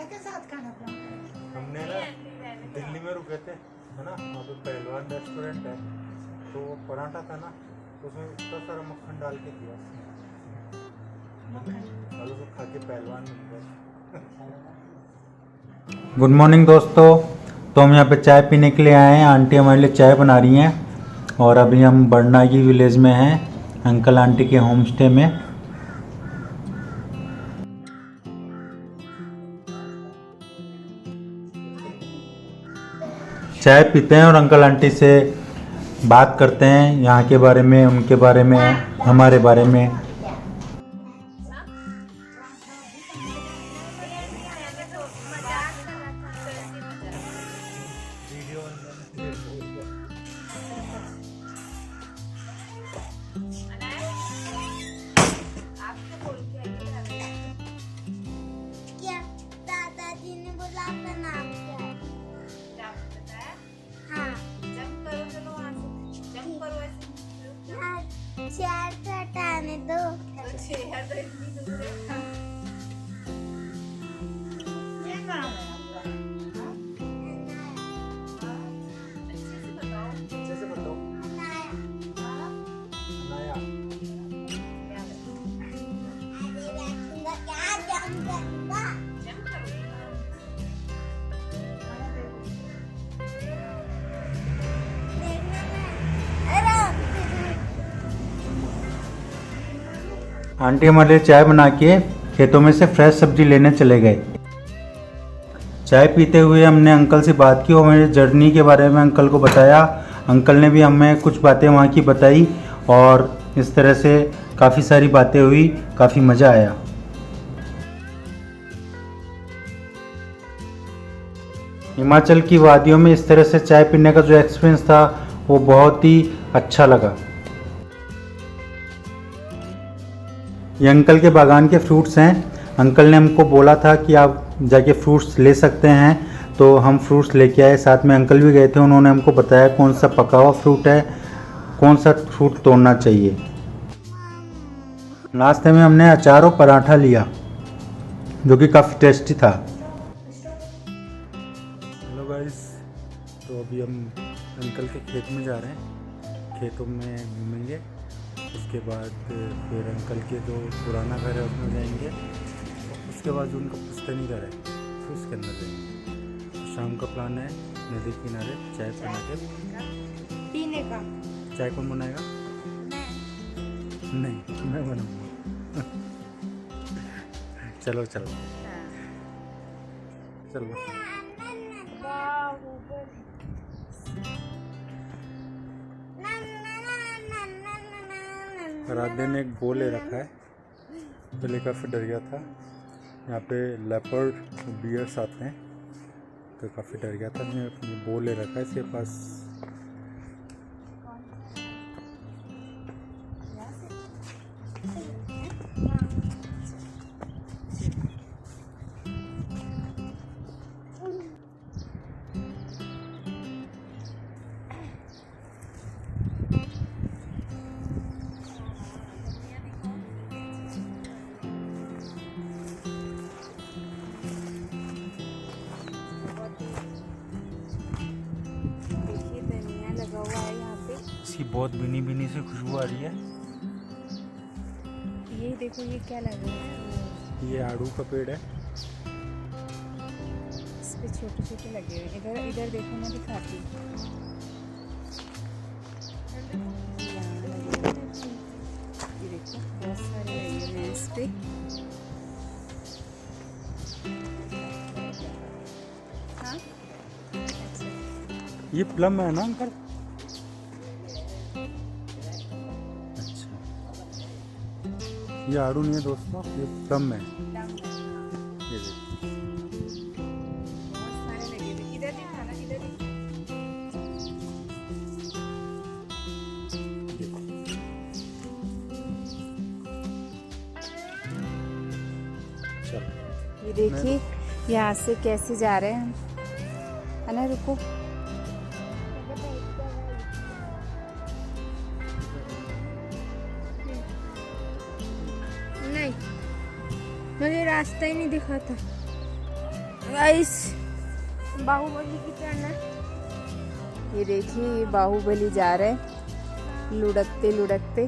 के साथ खाना हमने ना दिल्ली में रुके थे है ना, वहाँ पे पहलवान रेस्टोरेंट है, तो पराठा था ना, तो उसमें इतना सारा मक्खन डाल के दिया, चलो तो खा के पहलवान बन गए। गुड मॉर्निंग दोस्तों, तो हम यहाँ पे चाय पीने के लिए आए हैं। आंटी हमारे लिए चाय बना रही हैं और अभी हम बरनागी विलेज में हैं, अंकल आंटी के होम स्टे में। चाय पीते हैं और अंकल आंटी से बात करते हैं यहाँ के बारे में, उनके बारे में, हमारे बारे में। क्या दादाजी ने बोला आपका नाम क्या है? हाँ, चेयर पे हटाने दो। ये नाम है आपका? अच्छे से बताओ। अनाया। क्या जम करूँगा? आंटी हमारे लिए चाय बना के खेतों में से फ्रेश सब्जी लेने चले गए। चाय पीते हुए हमने अंकल से बात की और मेरी जर्नी के बारे में अंकल को बताया। अंकल ने भी हमें कुछ बातें वहाँ की बताई और इस तरह से काफ़ी सारी बातें हुई, काफ़ी मज़ा आया। हिमाचल की वादियों में इस तरह से चाय पीने का जो एक्सपीरियंस था वो बहुत ही अच्छा लगा। ये अंकल के बागान के फ्रूट्स हैं। अंकल ने हमको बोला था कि आप जाके फ्रूट्स ले सकते हैं, तो हम फ्रूट्स लेके आए। साथ में अंकल भी गए थे, उन्होंने हमको बताया कौन सा पका हुआ फ्रूट है, कौन सा फ्रूट तोड़ना चाहिए। नाश्ते में हमने अचार और पराठा लिया जो कि काफ़ी टेस्टी था। हेलो गाइस, तो अभी हम अंकल के खेत में जा रहे हैं, खेतों में घूमेंगे। उसके बाद फिर अंकल के जो पुराना घर है उसमें जाएंगे, उसके बाद जो उनका पुश्तैनी घर है फिर उसके अंदर जाएंगे। शाम का प्लान है नदी किनारे चाय बना के पीने का। चाय कौन बनाएगा? नहीं, मैं बनाऊंगा। चलो चलो चलो। राधे ने एक बो ले रखा है, पहले काफ़ी डर गया था। यहाँ पे लेपर्ड बियर्स आते हैं तो काफ़ी डर गया था। मैं बो ले रखा है इसके पास। इसकी बहुत भीनी भीनी सी खुशबू आ रही है। ये देखो, ये क्या लगा है? ये आड़ू का पेड़ है। इस पे छोटे छोटे लगे हुए। इधर इधर देखो, मैं दिखाती हूँ। यहाँ लगे हुए हैं। ये देखो, बहुत सारे लगे हुए हैं इस पे। हाँ, अच्छा। ये प्लम है ना अंकल? ये आड़ू नहीं है दोस्तों, ये प्लम है। ये देखो। बहुत सारे लगे हुए। इधर दिखाना, इधर दिखा। चलो। ये देखिए, यहाँ से कैसे जा रहे हैं हम, है ना? रुको, नहीं, मुझे रास्ता ही नहीं दिखा था गाइस। बाहुबली की टर्न है। ये देखिए, ये बाहुबली जा रहे हैं लुढ़कते लुढ़कते।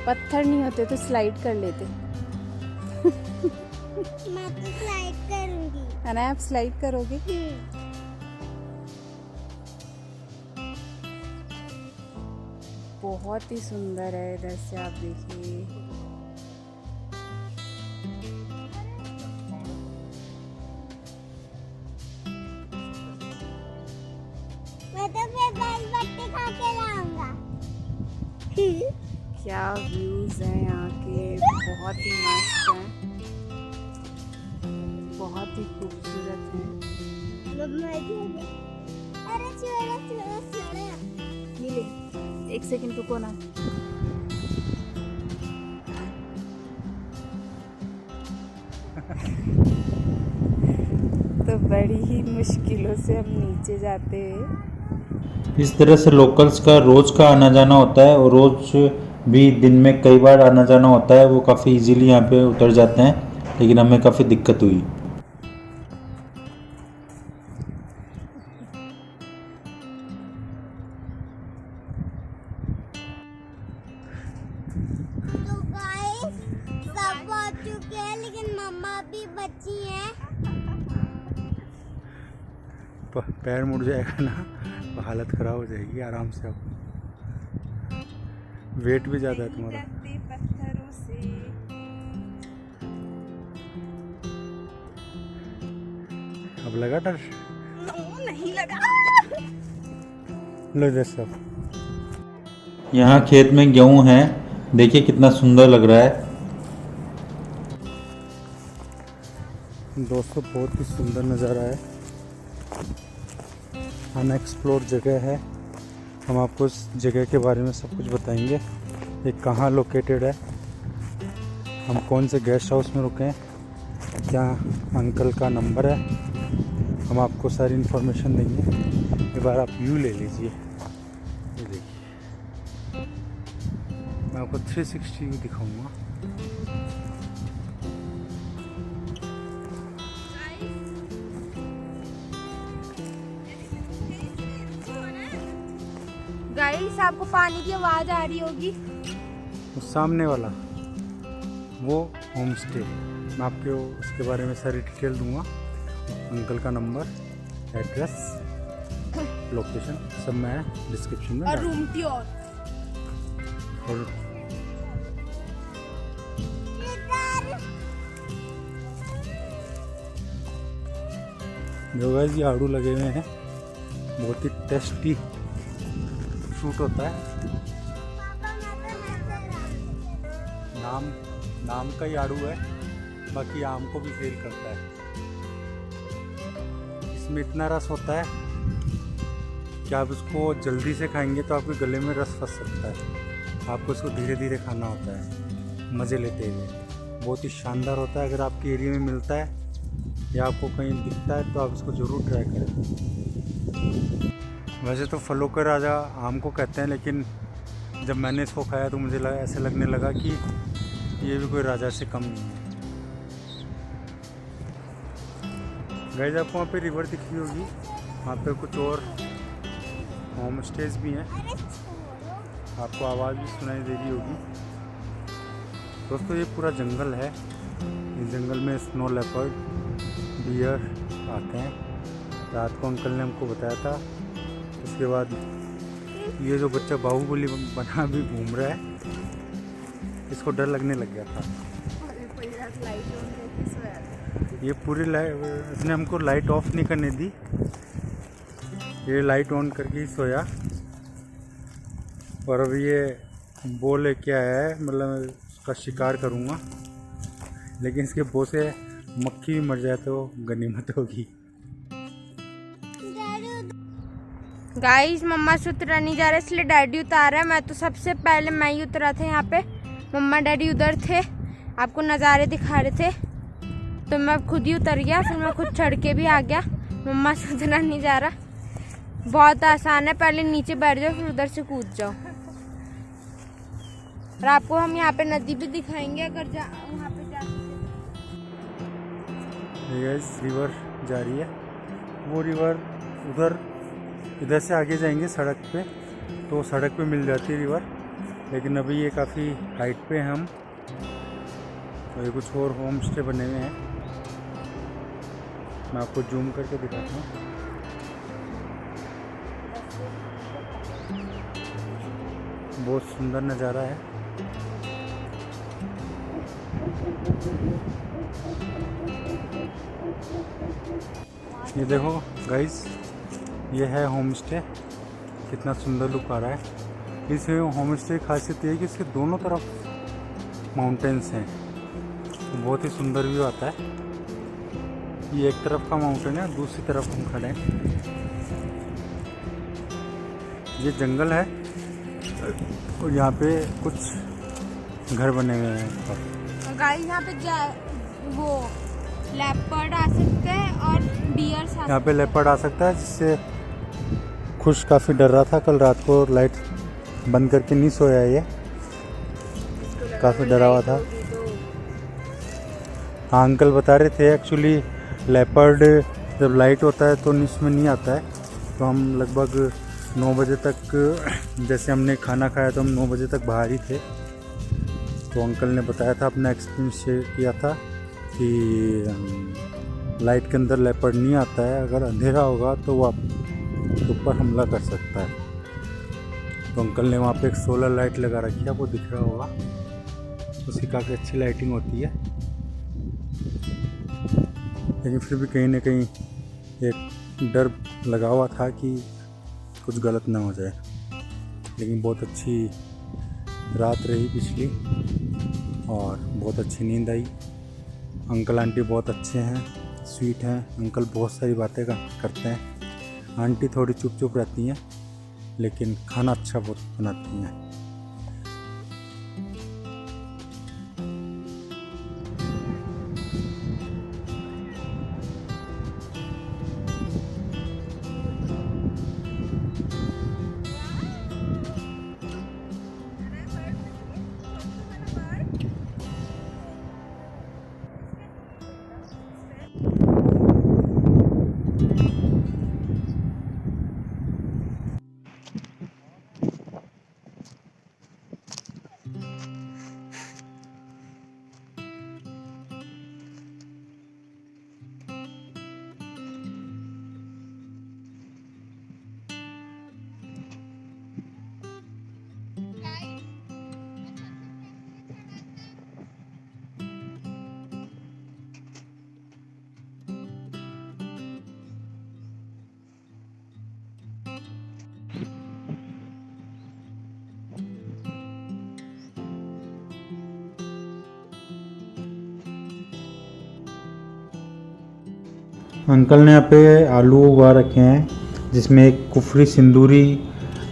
पत्थर नहीं होते तो स्लाइड कर लेते। मैं तो स्लाइड करूंगी। है ना, आप स्लाइड करोगे? बहुत ही सुंदर है, इधर से आप देखिए। मैं तो फिर दाल बाटी खा के लाऊंगा। क्या व्यूज हैं यहाँ के, बहुत ही मस्त हैं, बहुत ही खूबसूरत हैं। अरे छोड़ो छोड़ो छोड़ो। ये ले, एक सेकंड रुको ना। तो बड़ी ही मुश्किलों से हम नीचे जाते हैं। इस तरह से लोकल्स का रोज़ का आना जाना होता है और रोज़ भी दिन में कई बार आना जाना होता है। वो काफ़ी इजीली यहाँ पे उतर जाते हैं, लेकिन हमें काफ़ी दिक्कत हुई। तो गाइस सब पहुंच चुके हैं, लेकिन मम्मा अभी बची हैं। पैर मुड़ जाएगा ना तो हालत ख़राब हो जाएगी। आराम से अब वेट भी ज़्यादा है तुम्हारा। पत्थरों से अब लगा डर? नहीं लगा। लो इधर सब। यहाँ खेत में गेहूँ है, देखिए कितना सुंदर लग रहा है। दोस्तों बहुत ही सुंदर नज़ारा है, अनएक्सप्लोर जगह है। हम आपको इस जगह के बारे में सब कुछ बताएंगे। ये कहाँ लोकेटेड है, हम कौन से गेस्ट हाउस में रुके हैं, क्या अंकल का नंबर है, हम आपको सारी इन्फॉर्मेशन देंगे। एक बार आप व्यू ले लीजिए, ये देखिए, मैं आपको 360 व्यू दिखाऊंगा। गाइस आपको पानी की आवाज आ रही होगी। उस सामने वाला वो होम स्टे, मैं आपको उसके बारे में सारी डिटेल दूंगा। अंकल का नंबर, एड्रेस, लोकेशन सब मैं डिस्क्रिप्शन में और डाल रूम टूर। और जो गाइस ये आड़ू लगे हुए हैं, बहुत ही टेस्टी फ्रूट होता है। नाम का ही आड़ू है, बाकी आम को भी फेल करता है। इसमें इतना रस होता है कि आप इसको जल्दी से खाएंगे तो आपके गले में रस फंस सकता है। आपको इसको धीरे धीरे खाना होता है, मज़े लेते हुए। बहुत ही शानदार होता है। अगर आपके एरिया में मिलता है या आपको कहीं दिखता है तो आप इसको ज़रूर ट्राई करें। वैसे तो फलों का राजा आम को कहते हैं, लेकिन जब मैंने इसको खाया तो मुझे ऐसे लगने लगा कि ये भी कोई राजा से कम नहीं है। गाइस आपको वहाँ पे रिवर दिख रही होगी, वहाँ पे कुछ और होम स्टेज भी हैं, आपको आवाज़ भी सुनाई दे रही होगी। दोस्तों ये पूरा जंगल है, इस जंगल में स्नो लेपर्ड, डियर आते हैं। रात को अंकल ने हमको बताया था। उसके बाद ये जो बच्चा बाहुबली बना भी घूम रहा है, इसको डर लगने लग गया था। ये पूरी इसने हमको लाइट ऑफ नहीं करने दी, ये लाइट ऑन करके ही सोया। और अब ये बोले क्या है, मतलब उसका शिकार करूँगा, लेकिन इसके बो से मक्खी भी मर जाए तो गनीमत होगी। गाइस मम्मा से उतरा नहीं जा रहा, इसलिए डैडी उतारा है। मैं तो सबसे पहले मैं ही उतरा था यहाँ पे, मम्मा डैडी उधर थे, आपको नज़ारे दिखा रहे थे। तो मैं खुद ही उतर गया, फिर मैं खुद चढ़ के भी आ गया। मम्मा से उतना नहीं जा रहा। बहुत आसान है, पहले नीचे बैठ जाओ फिर उधर से कूद जाओ। और आपको हम यहाँ पे नदी भी दिखाएंगे अगर वहाँ पे जा रिवर जा रही है। वो रिवर इधर से आगे जाएंगे सड़क पे, तो सड़क पे मिल जाती है रिवर, लेकिन अभी ये काफ़ी हाइट पे हैं हम। और ये कुछ और होम स्टे बने हुए हैं, मैं आपको जूम करके दिखाता हूँ। बहुत सुंदर नज़ारा है। ये देखो गाइस, ये है होम स्टे। कितना सुंदर लुक आ रहा है। इस होम स्टे की खासियत ये है कि इसके दोनों तरफ माउंटेन्स हैं, तो बहुत ही सुंदर व्यू आता है। ये एक तरफ का माउंटेन है, दूसरी तरफ हम खड़े हैं। ये जंगल है और यहाँ पे कुछ घर बने हुए हैं। गाइस यहाँ पे वो लेपर्ड आ सकते हैं और डियर यहाँ पे लेपर्ड आ सकता है, जिससे खुश काफ़ी डर रहा था। कल रात को लाइट बंद करके नहीं सोया, ये काफ़ी डरा हुआ था। हाँ, अंकल बता रहे थे एक्चुअली लेपर्ड जब लाइट होता है तो नींद में नहीं आता है। तो हम लगभग 9 बजे तक, जैसे हमने खाना खाया तो हम 9 बजे तक बाहर ही थे। तो अंकल ने बताया था, अपना एक्सपीरियंस शेयर किया था कि लाइट के अंदर लेपर्ड नहीं आता है। अगर अंधेरा होगा तो वो आपके ऊपर हमला कर सकता है। तो अंकल ने वहाँ पे एक सोलर लाइट लगा रखी है, वो दिख रहा होगा, उसकी काफ़ी अच्छी लाइटिंग होती है। लेकिन फिर भी कहीं ना कहीं एक डर लगा हुआ था कि कुछ गलत ना हो जाए। लेकिन बहुत अच्छी रात रही पिछली और बहुत अच्छी नींद आई। अंकल आंटी बहुत अच्छे हैं, स्वीट हैं। अंकल बहुत सारी बातें करते हैं। आंटी थोड़ी चुप चुप रहती हैं, लेकिन खाना अच्छा बहुत बनाती हैं। अंकल ने यहाँ पे आलू उगा रखे हैं, जिसमें एक कुफरी सिंदूरी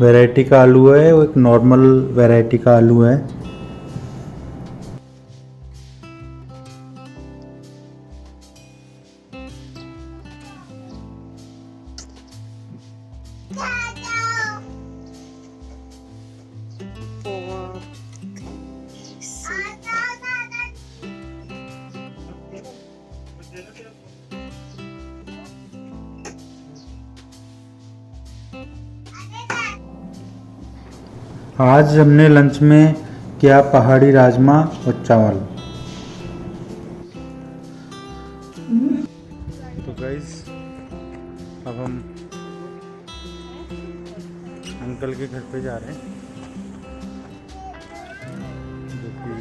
वैरायटी का आलू है और एक नॉर्मल वैरायटी का आलू है। आज हमने लंच में किया पहाड़ी राजमा और चावल। तो गाइस, अब हम अंकल के घर पे जा रहे हैं, जो कि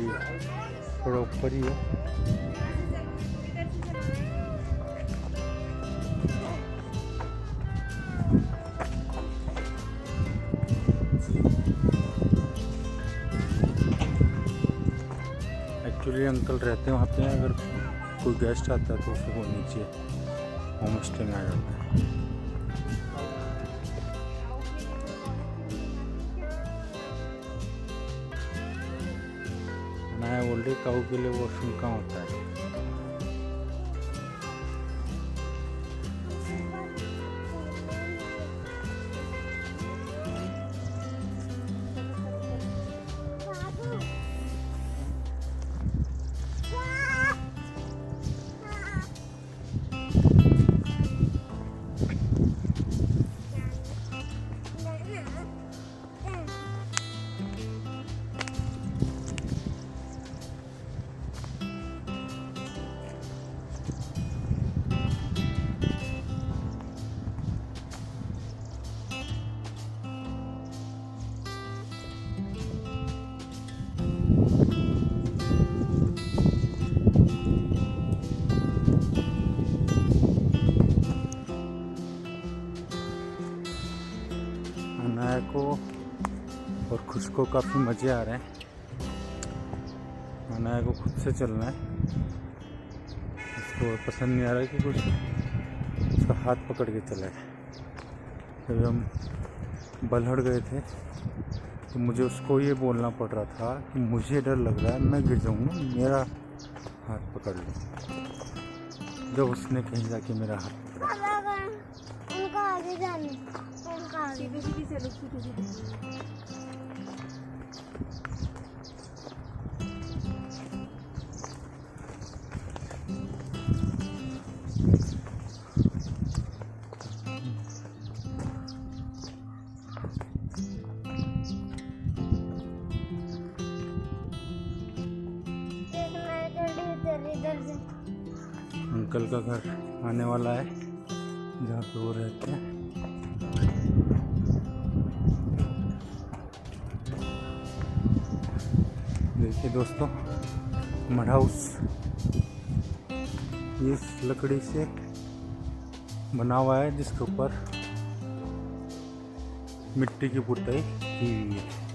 थोड़ा ऊपर ही है। एक्चुअली अंकल रहते हैं वहाँ पे। अगर कोई गेस्ट आता है तो फिर वो नीचे होम स्टे में आ जाता है। मैं बोल रही काऊ के लिए वॉशरूम कहाँ होता है। को और खुश को काफ़ी मज़े आ रहे हैं। अनाया को खुद से चलना है, उसको पसंद नहीं आ रहा है कि कुछ उसका हाथ पकड़ के चलाए। जब हम बलहड़ गए थे तो मुझे उसको ये बोलना पड़ रहा था कि मुझे डर लग रहा है, मैं गिर जाऊँगा, मेरा हाथ पकड़ लो। जब उसने कहीं जाके मेरा हाथ पकड़ा। उनका आगे जाने, उनका आगे सीधी चलो, सीधी। अंकल का घर आने वाला है जहाँ पे वो रहते हैं। देखिए दोस्तों, मड हाउस इस लकड़ी से बना हुआ है जिसके ऊपर मिट्टी की पुताई की हुई है।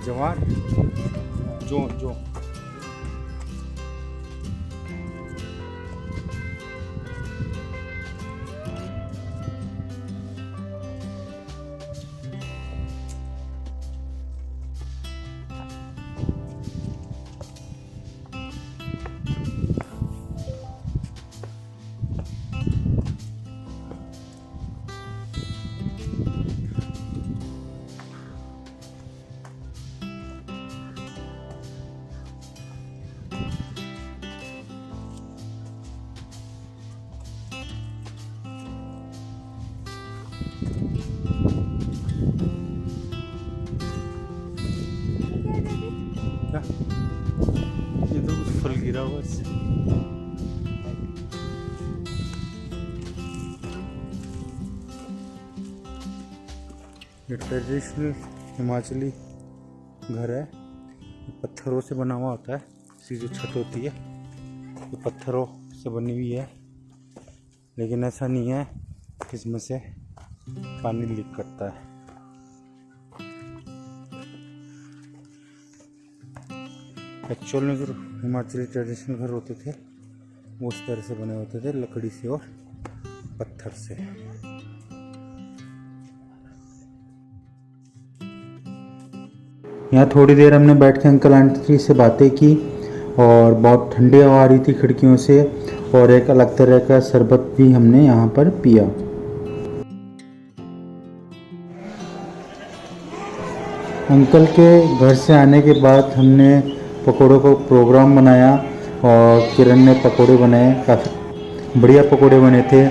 जवान जो क्या ये तो कुछ फल गिरा हुआ है। ये ट्रेडिशनल हिमाचली घर है, पत्थरों से बना हुआ होता है। इसकी जो छत होती है ये पत्थरों से बनी हुई है, लेकिन ऐसा नहीं है इसमें से पानी लीक करता है। एक्चुअल में जो हिमाचली ट्रेडिशनल घर होते थे वो उस तरह से बने होते थे, लकड़ी से और पत्थर से। यहाँ थोड़ी देर हमने बैठ के अंकल आंटी से बातें की और बहुत ठंडी हवा आ रही थी खिड़कियों से, और एक अलग तरह का शरबत भी हमने यहाँ पर पिया। अंकल के घर से आने के बाद हमने पकोड़ों का प्रोग्राम बनाया और किरण ने पकोड़े बनाए। काफ़ी बढ़िया पकोड़े बने थे,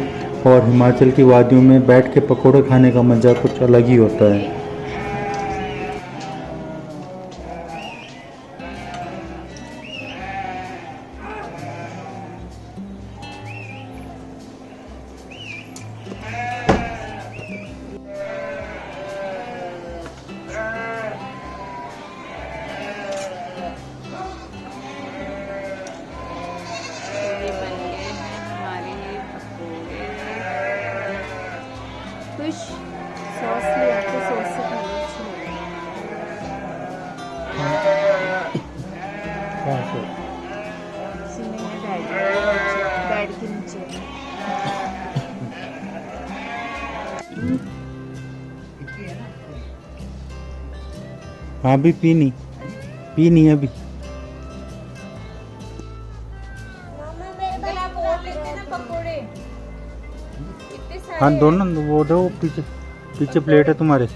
और हिमाचल की वादियों में बैठ के पकोड़े खाने का मज़ा कुछ अलग ही होता है। सॉस ले आते, सॉस हाँ अभी पी नहीं अभी। अंकल आप और लेते ना पकोड़े इतने सारे हाँ दोनों वो दो पीछे प्लेट है तुम्हारे।